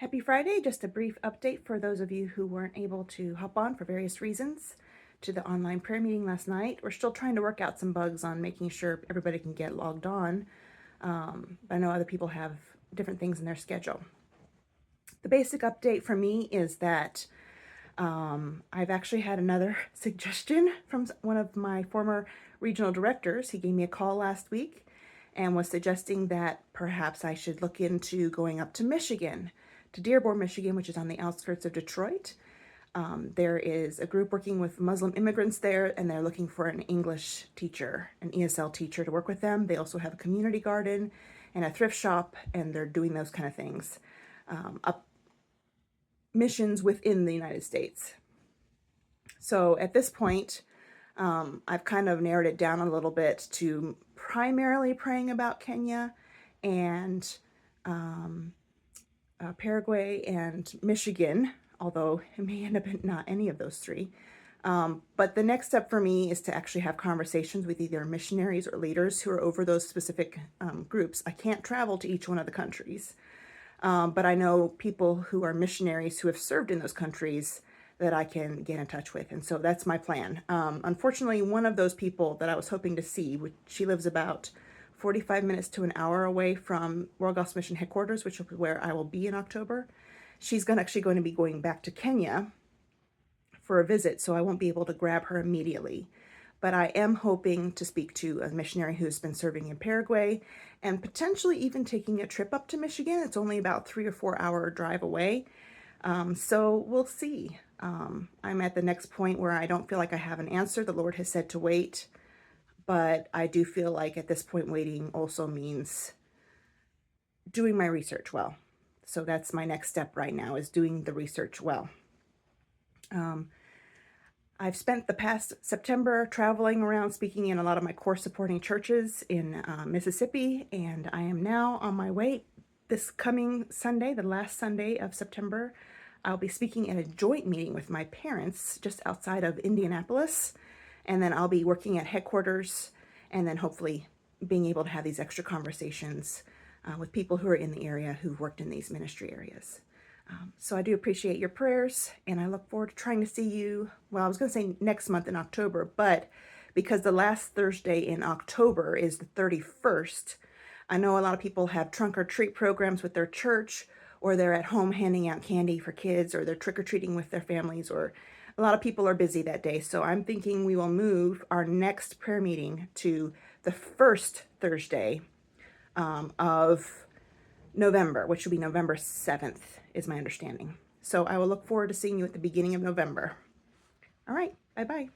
Happy Friday. Just a brief update for those of you who weren't able to hop on for various reasons to the online prayer meeting last night. We're still trying to work out some bugs on making sure everybody can get logged on. But I know other people have different things in their schedule. The basic update for me is that I've actually had another suggestion from one of my former regional directors. He gave me a call last week and was suggesting that perhaps I should look into going up to Michigan, to Dearborn, Michigan, which is on the outskirts of Detroit. There is a group working with Muslim immigrants there, and they're looking for an English teacher, an ESL teacher to work with them. They also have a community garden and a thrift shop, and they're doing those kind of things. Up missions within the United States. So at this point, I've kind of narrowed it down a little bit to primarily praying about Kenya and Paraguay and Michigan, although it may end up in not any of those three. But the next step for me is to actually have conversations with either missionaries or leaders who are over those specific groups. I can't travel to each one of the countries, but I know people who are missionaries who have served in those countries that I can get in touch with. And so that's my plan. Unfortunately, one of those people that I was hoping to see, she lives about 45 minutes to an hour away from World Gospel Mission headquarters, which is where I will be in October. She's actually going to be going back to Kenya for a visit, so I won't be able to grab her immediately. But I am hoping to speak to a missionary who's been serving in Paraguay and potentially even taking a trip up to Michigan. It's only about 3 or 4 hour drive away. So we'll see. I'm at the next point where I don't feel like I have an answer. The Lord has said to wait, but I do feel like at this point waiting also means doing my research well. So that's my next step right now, is doing the research well. I've spent the past September traveling around speaking in a lot of my core supporting churches in Mississippi, and I am now on my way. This coming Sunday, the last Sunday of September, I'll be speaking at a joint meeting with my parents just outside of Indianapolis, and then I'll be working at headquarters, and then hopefully being able to have these extra conversations with people who are in the area who've worked in these ministry areas. So I do appreciate your prayers, and I look forward to trying to see you, well, I was going to say next month in October, but because the last Thursday in October is the 31st, I know a lot of people have trunk or treat programs with their church, or they're at home handing out candy for kids, or they're trick-or-treating with their families, or a lot of people are busy that day. So I'm thinking we will move our next prayer meeting to the first Thursday of November, which will be November 7th, is my understanding. So I will look forward to seeing you at the beginning of November. All right, bye-bye.